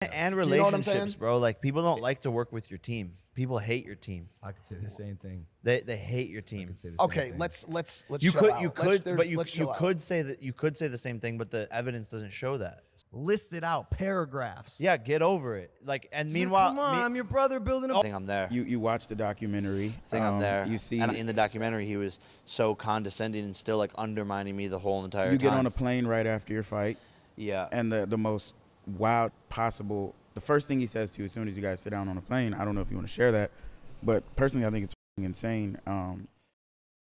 And Do you know what I'm relationships, saying? bro. Like, people don't like to work with your team. People hate your team. I could say the same thing. They hate your I team. could say the same Okay, thing. let's You chill could out. you could but you let's chill out. could say that you could say the same thing, but the evidence doesn't show that. list it out, paragraphs. Yeah, get over it. Like, and Dude, meanwhile, come on, I'm your brother building a. I think I'm there. You watch the documentary. I think I'm there. You see, and in the documentary, he was so condescending and still like undermining me the whole entire you time. get on a plane right after your fight, Yeah. and the most wild possible. The first thing he says to you as soon as you guys sit down on a plane. I don't know if you want to share that, but personally, I think it's insane.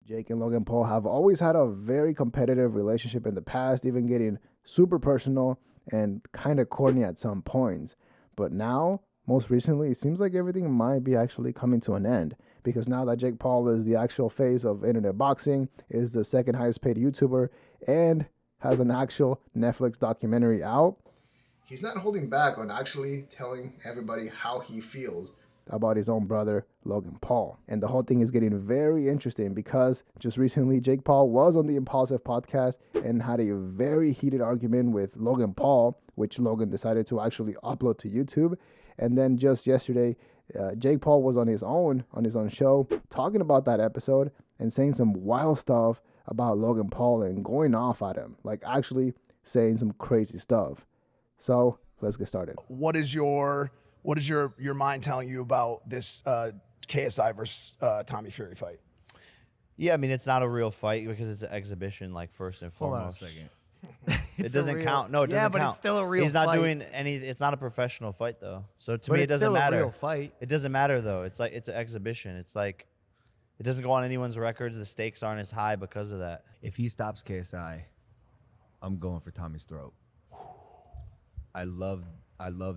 Jake and Logan Paul have always had a very competitive relationship in the past, even getting super personal and kind of corny at some points. But now, most recently, it seems like everything might be actually coming to an end, because now that Jake Paul is the actual face of internet boxing, is the second highest paid YouTuber, and has an actual Netflix documentary out, he's not holding back on actually telling everybody how he feels about his own brother, Logan Paul. And the whole thing is getting very interesting because just recently, Jake Paul was on the Impaulsive Podcast and had a very heated argument with Logan Paul, which Logan decided to actually upload to YouTube. And then just yesterday, Jake Paul was on his own show talking about that episode and saying some wild stuff about Logan Paul and going off at him, like actually saying some crazy stuff. So let's get started. What is your mind telling you about this KSI versus Tommy Fury fight? Yeah, I mean, it's not a real fight because it's an exhibition, like, first and Hold foremost. on a second. It doesn't count. No, it doesn't count. Yeah, but it's still a real He's not fight. doing any. It's not a professional fight, though. So to But me, it it's doesn't still matter. a real fight. It doesn't matter, though. It's like it's an exhibition. It's like it doesn't go on anyone's records. The stakes aren't as high because of that. If he stops KSI, I'm going for Tommy's throat. I love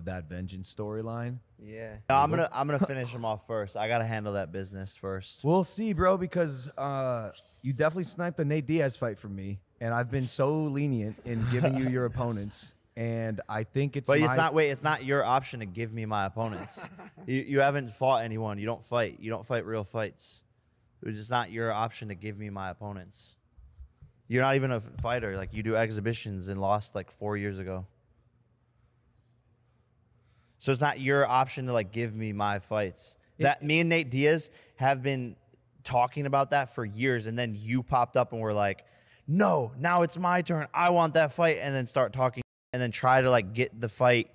that vengeance storyline. Yeah. No, I'm gonna finish him off first. I gotta handle that business first. We'll see, bro, because you definitely sniped the Nate Diaz fight from me, and I've been so lenient in giving you your opponents, and I think it's. But my... it's not. Wait, it's not your option to give me my opponents. You haven't fought anyone. You don't fight. You don't fight real fights. It's just not your option to give me my opponents. You're not even a fighter. Like, you do exhibitions and lost like 4 years ago. So it's not your option to like give me my fights. That me and Nate Diaz have been talking about that for years, and then you popped up and were like, "No, now it's my turn. I want that fight," and then start talking, and then try to like get the fight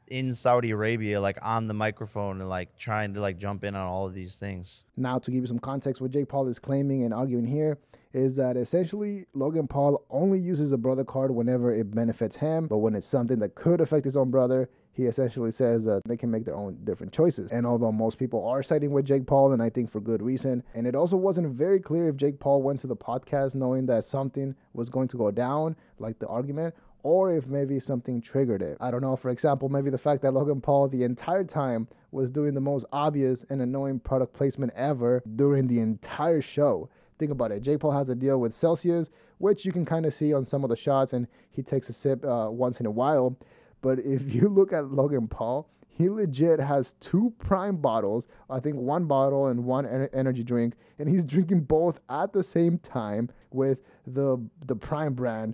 in Saudi Arabia, like on the microphone, and like trying to like jump in on all of these things. Now, to give you some context, what Jake Paul is claiming and arguing here is that essentially Logan Paul only uses a brother card whenever it benefits him, but when it's something that could affect his own brother, he essentially says they can make their own different choices. And although most people are siding with Jake Paul, and I think for good reason, and it also wasn't very clear if Jake Paul went to the podcast knowing that something was going to go down, like the argument, or if maybe something triggered it. I don't know. For example, maybe the fact that Logan Paul the entire time was doing the most obvious and annoying product placement ever during the entire show. Think about it. Jake Paul has a deal with Celsius, which you can kind of see on some of the shots, and he takes a sip once in a while. But if you look at Logan Paul, he legit has 2 Prime bottles, I think 1 bottle and 1 energy drink, and he's drinking both at the same time with the Prime brand,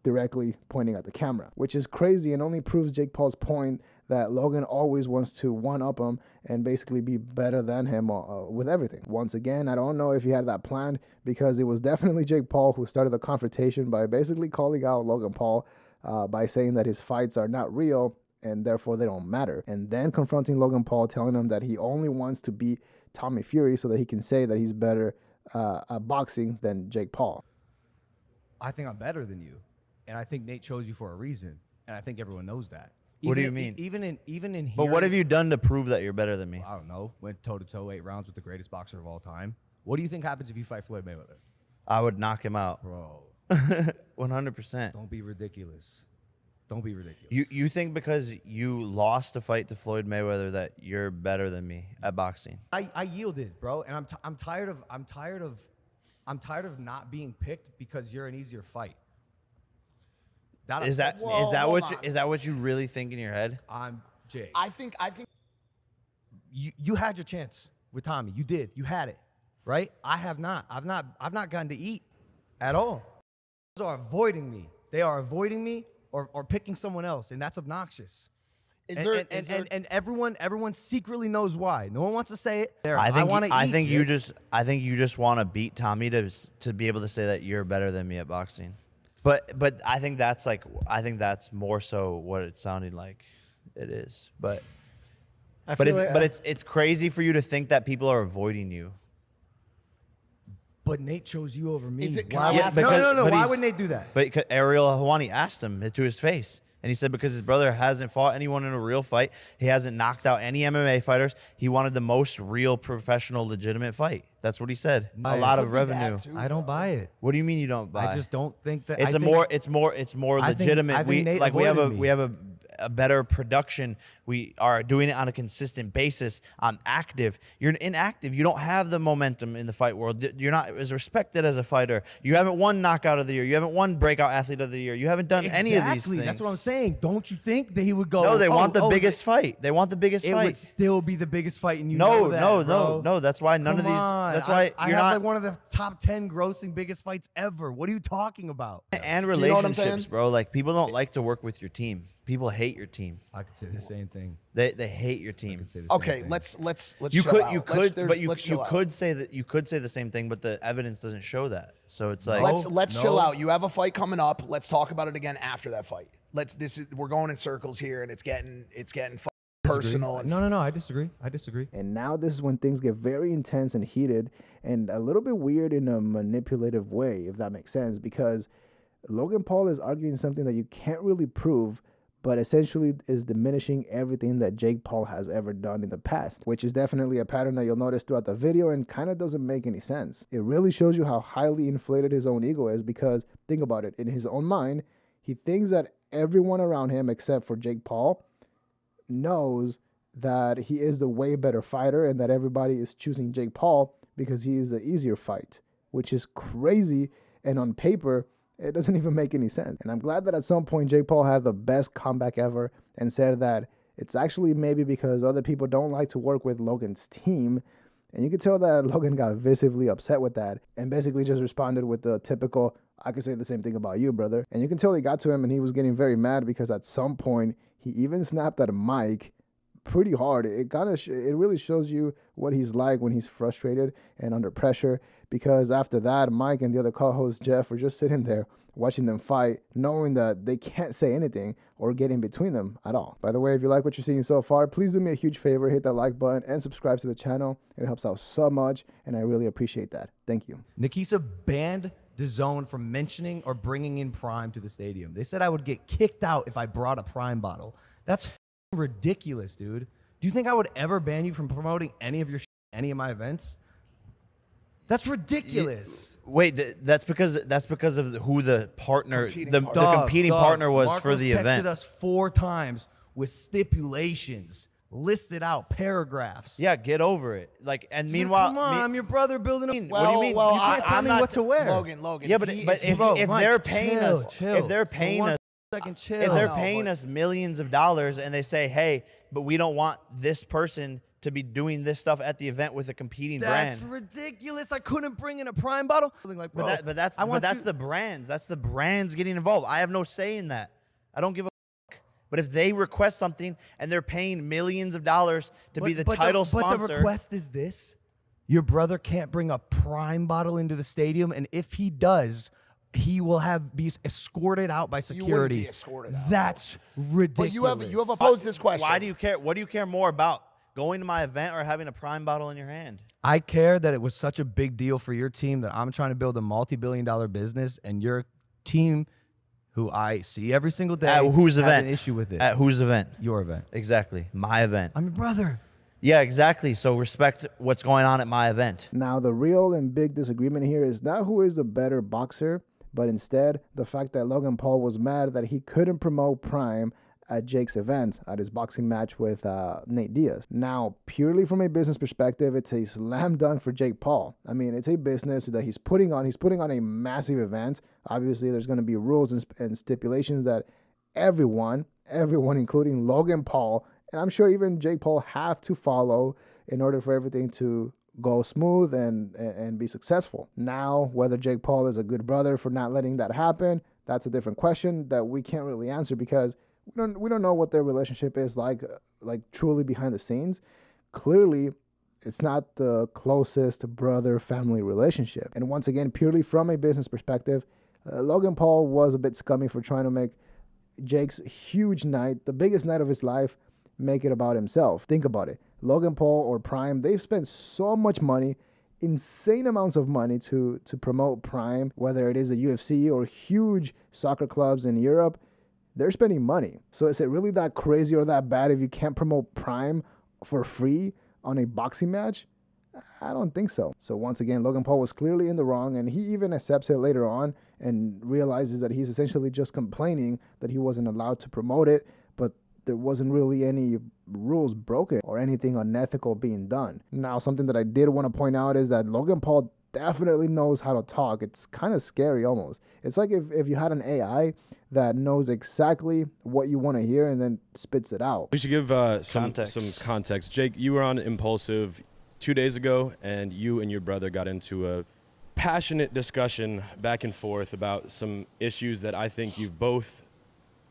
directly pointing at the camera, which is crazy and only proves Jake Paul's point that Logan always wants to one-up him and basically be better than him with everything. Once again, I don't know if he had that planned, because it was definitely Jake Paul who started the confrontation by basically calling out Logan Paul by saying that his fights are not real and therefore they don't matter. And then confronting Logan Paul, telling him that he only wants to beat Tommy Fury so that he can say that he's better at boxing than Jake Paul. I think I'm better than you, and I think Nate chose you for a reason, and I think everyone knows that. What do you mean? Even in here. But what have you done to prove that you're better than me? I don't know. Went toe-to-toe 8 rounds with the greatest boxer of all time. What do you think happens if you fight Floyd Mayweather? I would knock him out. Bro. 100%. Don't be ridiculous. Don't be ridiculous. You think because you lost a fight to Floyd Mayweather that you're better than me at boxing? I yielded, bro, and I'm tired of not being picked because you're an easier fight. Is that what you really think in your head? I'm Jay. I think You had your chance with Tommy. You did. You had it, right? I have not. I've not gotten to eat at all. They are avoiding me. They are avoiding me, or picking someone else, and that's obnoxious. Is And, there, and everyone secretly knows why. No one wants to say it. I think you just want to beat Tommy to be able to say that you're better than me at boxing. But I think that's more so what it sounded like it is. But it's crazy for you to think that people are avoiding you. But Nate chose you over me. Is it- Why can I would- ask- no. but Why he's- would Nate do that? But Ariel Helwani asked him to his face. And he said because his brother hasn't fought anyone in a real fight. He hasn't knocked out any MMA fighters. He wanted the most real, professional, legitimate fight. That's what he said. A lot of revenue. I don't buy it. What do you mean you don't buy? I just don't think that. It's more I think- legitimate. I think Nate we have avoided a better production. We are doing it on a consistent basis. I'm active. You're inactive. You don't have the momentum in the fight world. You're not as respected as a fighter. You haven't won knockout of the year. You haven't won breakout athlete of the year. You haven't done any of these things. That's what I'm saying. Don't you think that he would go? No, they want the oh, biggest fight. They want the biggest It fight. would still be the biggest fight, and you know that, bro. No. That's why none of Come these. on. That's why I you're have not. like one of the top 10 grossing biggest fights ever. What are you talking about? And you know what I'm relationships, saying? bro. Like people don't like to work with your team. People hate your team. I could say the same thing. They hate your I team. could say the same Okay, thing. let's You chill could out. you Let's- could there's- but you let's chill out. could say that you could say the same thing, but the evidence doesn't show that. So it's like Let's No. chill out. You have a fight coming up. Let's talk about it again after that fight. We're going in circles here, and it's getting personal. And No. I disagree. And now this is when things get very intense and heated and a little bit weird in a manipulative way, if that makes sense, because Logan Paul is arguing something that you can't really prove, but essentially is diminishing everything that Jake Paul has ever done in the past, which is definitely a pattern that you'll notice throughout the video and kind of doesn't make any sense. It really shows you how highly inflated his own ego is because, think about it, in his own mind, he thinks that everyone around him except for Jake Paul knows that he is the way better fighter and that everybody is choosing Jake Paul because he is the easier fight, which is crazy. And on paper, it doesn't even make any sense. And I'm glad that at some point Jake Paul had the best comeback ever and said that it's actually maybe because other people don't like to work with Logan's team. And you could tell that Logan got visibly upset with that and basically just responded with the typical, I could say the same thing about you, brother. And you can tell he got to him and he was getting very mad because at some point he even snapped at Mike pretty hard. It really shows you what he's like when he's frustrated and under pressure, because after that, Mike and the other co-host Jeff were just sitting there watching them fight, knowing that they can't say anything or get in between them at all. By the way, if you like what you're seeing so far, please do me a huge favor, hit that like button and subscribe to the channel. It helps out so much and I really appreciate that. Thank you. Nikisa banned DAZN from mentioning or bringing in Prime to the stadium. They said I would get kicked out if I brought a Prime bottle. That's ridiculous, dude. Do you think I would ever ban you from promoting any of your any of my events? That's ridiculous. wait, that's because of who the partner, Competing the partner. competing partner was Marcos for the event. texted us 4 times with stipulations listed out, paragraphs. Yeah, get over it. Like, and Dude, meanwhile, come on, I'm your brother building a. What do you mean? Well, You can't tell I'm me not- what to wear. Logan. yeah, but he but is- if, Bro, if Mike, they're paying chill, us, chill. if they're For paying one us, second, chill. if they're know, paying but- us millions of dollars and they say, hey, but we don't want this person to be doing this stuff at the event with a competing That's brand. ridiculous. I couldn't bring in a Prime bottle. Like, bro, But that's the brands. That's the brands getting involved. I have no say in that. I don't give a fuck. But if they request something and they're paying millions of dollars to be the title sponsor, But the request is this: your brother can't bring a Prime bottle into the stadium, and if he does, he will be escorted out by You wouldn't security. be escorted out. That's ridiculous. But you have opposed this question. why do you care? What do you care more about? Going to my event or having a Prime bottle in your hand? I care that it was such a big deal for your team that I'm trying to build a multi-billion-dollar business, and your team, who I see every single day, At whose have event? an issue with it. At whose event? Your event. Exactly. My event. I'm your brother. Yeah, exactly. So respect what's going on at my event. Now, the real and big disagreement here is not who is the better boxer, but instead the fact that Logan Paul was mad that he couldn't promote Prime at Jake's event, at his boxing match with Nate Diaz. Now, purely from a business perspective, it's a slam dunk for Jake Paul. I mean, it's a business that he's putting on. He's putting on a massive event. Obviously, there's going to be rules and stipulations that everyone, including Logan Paul, and I'm sure even Jake Paul, have to follow in order for everything to go smooth and be successful. Now, whether Jake Paul is a good brother for not letting that happen, That's a different question that we can't really answer because we don't know what their relationship is like truly behind the scenes. Clearly, it's not the closest brother-family relationship. And once again, purely from a business perspective, Logan Paul was a bit scummy for trying to make Jake's huge night, the biggest night of his life, make it about himself. Think about it. Logan Paul or Prime, they've spent so much money, insane amounts of money to promote Prime, whether it is the UFC or huge soccer clubs in Europe. They're spending money. So is it really that crazy or that bad if you can't promote Prime for free on a boxing match? I don't think so. So once again, Logan Paul was clearly in the wrong, and he even accepts it later on and realizes that he's essentially just complaining that he wasn't allowed to promote it, but there wasn't really any rules broken or anything unethical being done. Now, something that I did want to point out is that Logan Paul definitely knows how to talk. It's kind of scary almost. It's like if you had an AI that knows exactly what you want to hear and then spits it out. We should give some context. Jake, you were on Impulsive 2 days ago, and you and your brother got into a passionate discussion back and forth about some issues that I think you've both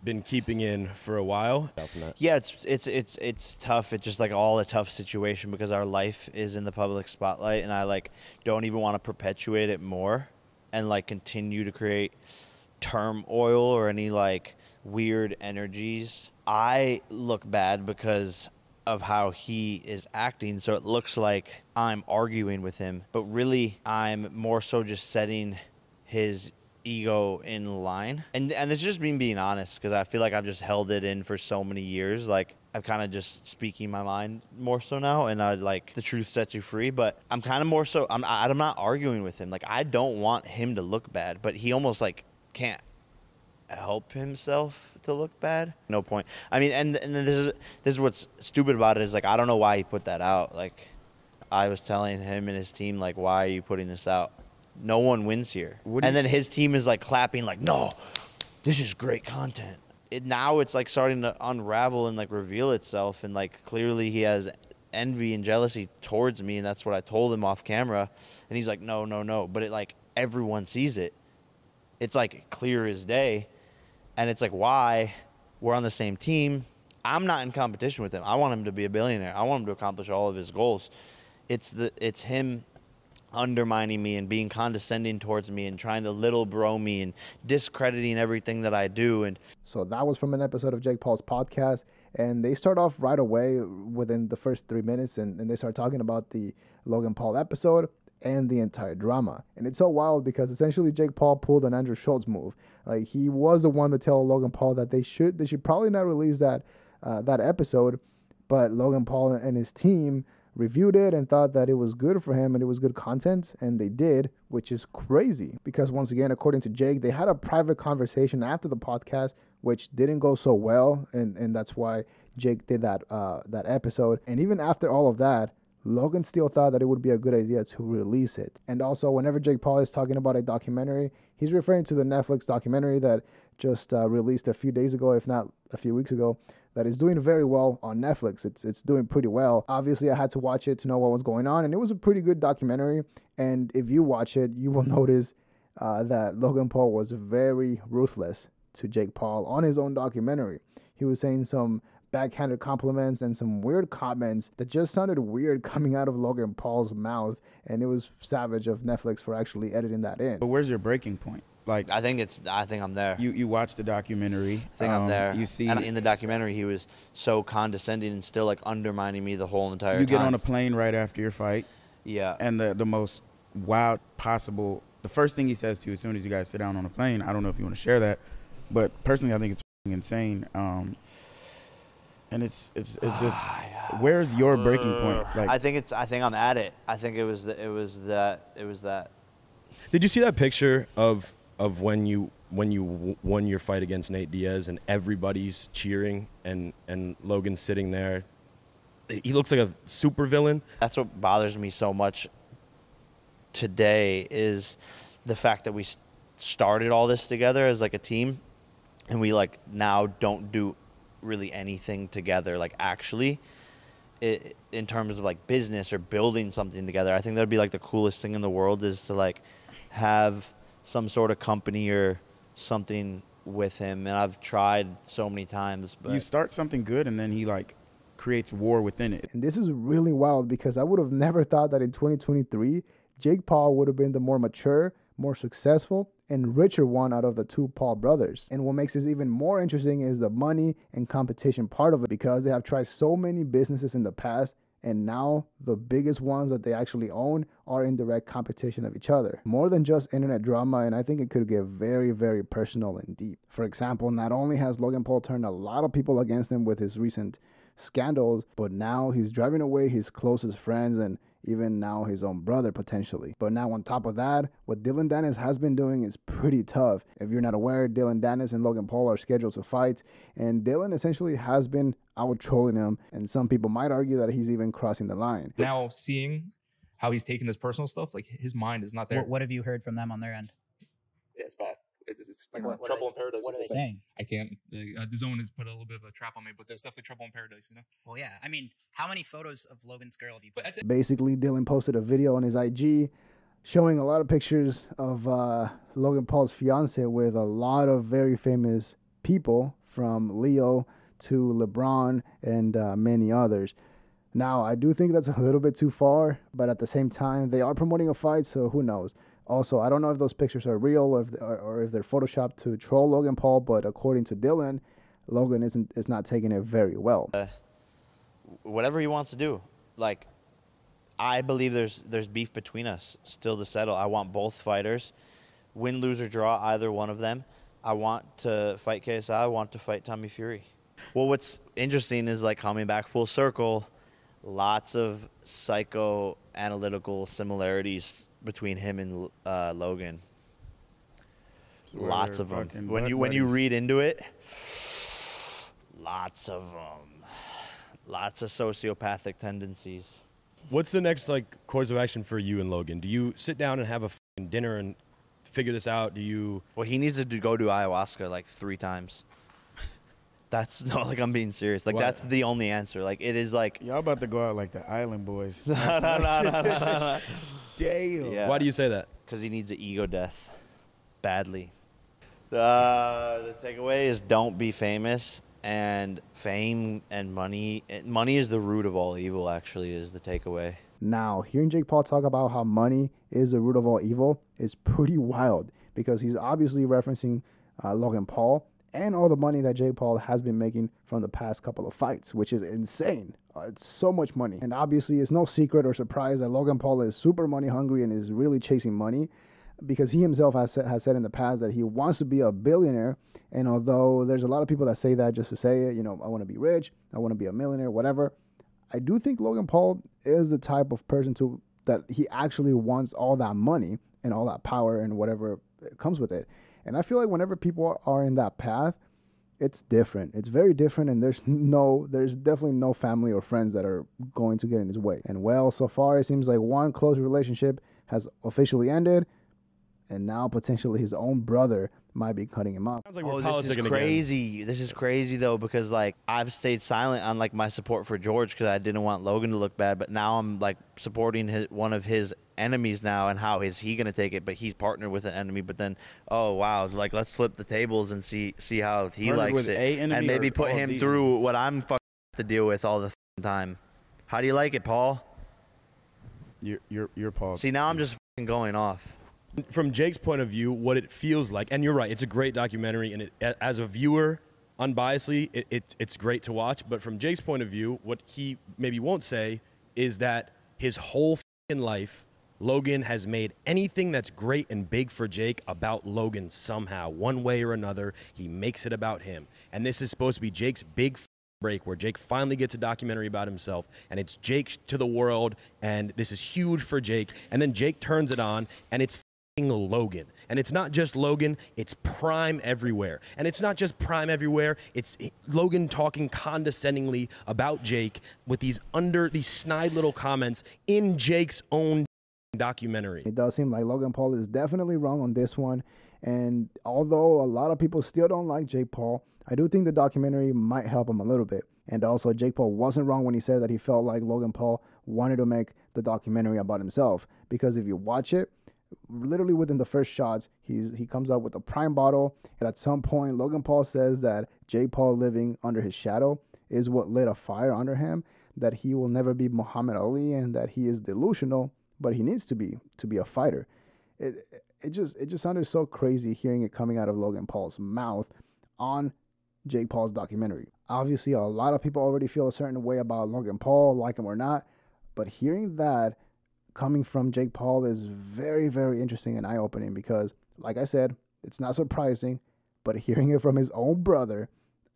been keeping in for a while. Yeah, it's tough. It's just like all a tough situation because our life is in the public spotlight, and I like don't even want to perpetuate it more and like continue to create turmoil or any like weird energies. I look bad because of how he is acting, so it looks like I'm arguing with him, but really I'm more so just setting his ego in line. And this is just me being honest, because I feel like I've just held it in for so many years. Like I'm kind of just speaking my mind more so now, and I like the truth sets you free. But I'm kind of more so I'm not arguing with him. Like I don't want him to look bad, but he almost like can't help himself to look bad. No point. I mean, and then this is what's stupid about it is like I don't know why he put that out. Like I was telling him and his team like, why are you putting this out? No one wins here. And then his team is like clapping like, no, this is great content. Now it's like starting to unravel and like reveal itself, and like clearly he has envy and jealousy towards me, and that's what I told him off camera. And he's like, no, but it like everyone sees it. It's like clear as day. And it's like, why? We're on the same team. I'm not in competition with him. I want him to be a billionaire. I want him to accomplish all of his goals. It's him undermining me and being condescending towards me and trying to little bro me and discrediting everything that I do. And so that was from an episode of Jake Paul's podcast, and they start off right away within the first 3 minutes, and they start talking about the Logan Paul episode and the entire drama. And it's so wild because essentially Jake Paul pulled an Andrew Schultz move. Like he was the one to tell Logan Paul that they should probably not release that episode, but Logan Paul and his team reviewed it and thought that it was good for him and it was good content, and they did, which is crazy because once again, according to Jake, they had a private conversation after the podcast which didn't go so well, and that's why Jake did that episode. And even after all of that, Logan still thought that it would be a good idea to release it. And also, whenever Jake Paul is talking about a documentary, he's referring to the Netflix documentary that just released a few days ago, if not a few weeks ago, that is doing very well on Netflix. It's doing pretty well. Obviously, I had to watch it to know what was going on, and it was a pretty good documentary. And if you watch it, you will notice that Logan Paul was very ruthless to Jake Paul on his own documentary. He was saying some backhanded compliments and some weird comments that just sounded weird coming out of Logan Paul's mouth, and it was savage of Netflix for actually editing that in. But where's your breaking point? Like I think I'm there. You watch the documentary. I think I'm there. You see, and in the documentary, he was so condescending and still like undermining me the whole entire time. You get on a plane right after your fight. Yeah. And the most wild possible, the first thing he says to you as soon as you guys sit down on a plane, I don't know if you want to share that, but personally I think it's insane. And it's just where's your breaking point? Like I think I'm at it. I think it was that. Did you see that picture of when you won your fight against Nate Diaz and everybody's cheering and Logan's sitting there? He looks like a supervillain. That's what bothers me so much today is the fact that we started all this together as like a team, and we like now don't do really anything together, like actually in terms of like business or building something together. I think that'd be like the coolest thing in the world is to like have some sort of company or something with him, and I've tried so many times. But You start something good, and then he like creates war within it. And this is really wild because I would have never thought that in 2023, Jake Paul would have been the more mature, more successful, and richer one out of the two Paul brothers. And what makes this even more interesting is the money and competition part of it, because they have tried so many businesses in the past, and now the biggest ones that they actually own are in direct competition of each other. More than just internet drama, and I think it could get very, very personal and deep. For example, not only has Logan Paul turned a lot of people against him with his recent scandals, but now he's driving away his closest friends and even now his own brother potentially. But now on top of that, what Dylan Dennis has been doing is pretty tough. If you're not aware, Dylan Dennis and Logan Paul are scheduled to fight, and Dylan essentially has been out trolling him, and some people might argue that he's even crossing the line. Now seeing how he's taking this personal stuff, like his mind is not there. What have you heard from them on their end? Yeah, it's bad. It's Like, you know, what trouble are in paradise. What are they It's like, saying? I can't. The zone has put a little bit of a trap on me, but there's definitely trouble in paradise, you know. Well, yeah. I mean, how many photos of Logan's girl have you But posted? Basically, Dylan posted a video on his IG showing a lot of pictures of Logan Paul's fiance with a lot of very famous people, from Leo to LeBron and many others. Now, I do think that's a little bit too far, but at the same time, they are promoting a fight, so who knows? Also, I don't know if those pictures are real or if they're photoshopped to troll Logan Paul, but according to Dylan, Logan is not taking it very well. Whatever he wants to do, like, I believe there's beef between us still to settle. I want both fighters, win, lose, or draw, either one of them. I want to fight KSI. I want to fight Tommy Fury. Well, what's interesting is, like, coming back full circle, lots of psychoanalytical similarities between him and Logan. Lots of them. When you read into it, lots of them. Lots of sociopathic tendencies. What's the next course of action for you and Logan? Do you sit down and have a fucking dinner and figure this out? Do you? Well, he needs to go do ayahuasca like 3 times. That's no, like, I'm being serious. Like, What? that's the only answer. Like, it is like. Y'all about to go out like the Island Boys. No. Damn. Yeah. Why do you say that? Because he needs an ego death badly. The takeaway is don't be famous, and fame and money is the root of all evil, actually, is the takeaway. Now, hearing Jake Paul talk about how money is the root of all evil is pretty wild, because he's obviously referencing Logan Paul and all the money that Jake Paul has been making from the past couple of fights, which is insane. It's so much money. And obviously, it's no secret or surprise that Logan Paul is super money hungry and is really chasing money, because he himself has said in the past that he wants to be a billionaire. And although there's a lot of people that say that just to say it, I want to be rich, I want to be a millionaire, whatever, I do think Logan Paul is the type of person that he actually wants all that money and all that power and whatever comes with it. And I feel like whenever people are in that path, it's different. It's very different, and there's definitely no family or friends that are going to get in his way. And well, so far it seems like one close relationship has officially ended, and now potentially his own brother might be cutting him off. Sounds like we're This is politicking again. crazy. This is crazy, though, because, like, I've stayed silent on, like, my support for George because I didn't want Logan to look bad, but now I'm, like, supporting one of his enemies now, and how is he going to take it? But he's partnered with an enemy, but then, oh, wow, like, let's flip the tables and see how he Partnered likes with it, a enemy and maybe or put all him these through enemies? what I'm fucking have to deal with all the time. How do you like it, Paul? You're Paul. See, now I'm just fucking going off. From Jake's point of view, what it feels like, and you're right, it's a great documentary, and as a viewer, unbiasedly, it's great to watch. But from Jake's point of view, what he maybe won't say is that his whole fucking life, Logan has made anything that's great and big for Jake about Logan somehow, one way or another. He makes it about him. And this is supposed to be Jake's big break, where Jake finally gets a documentary about himself, and it's Jake to the world, and this is huge for Jake. And then Jake turns it on, and it's Logan. And it's not just Logan, it's Prime everywhere. And it's not just Prime everywhere, it's Logan talking condescendingly about Jake with these snide little comments in Jake's own documentary. It does seem like Logan Paul is definitely wrong on this one. And although a lot of people still don't like Jake Paul, I do think the documentary might help him a little bit. And also, Jake Paul wasn't wrong when he said that he felt like Logan Paul wanted to make the documentary about himself. Because if you watch it, Literally within the first shots, he comes up with a prime bottle, and at some point, Logan Paul says that Jake Paul living under his shadow is what lit a fire under him, that he will never be Muhammad Ali, and that he is delusional, but he needs to be a fighter. It just sounded so crazy hearing it coming out of Logan Paul's mouth on Jake Paul's documentary. Obviously, a lot of people already feel a certain way about Logan Paul, like him or not, but hearing that coming from Jake Paul is very, very interesting and eye-opening because, like I said, it's not surprising, but hearing it from his own brother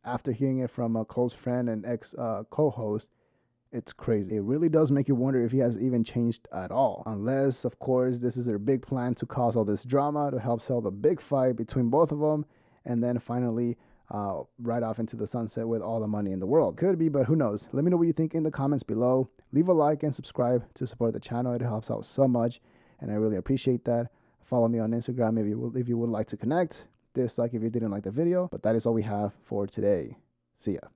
after hearing it from a close friend and ex-co-host, it's crazy. It really does make you wonder if he has even changed at all. Unless, of course, this is their big plan to cause all this drama to help sell the big fight between both of them, and then finally ride off into the sunset with all the money in the world. Could be, but who knows? Let me know what you think in the comments below. Leave a like and subscribe to support the channel. It helps out so much, and I really appreciate that. Follow me on Instagram if you would like to connect. Dislike if you didn't like the video. But that is all we have for today. See ya.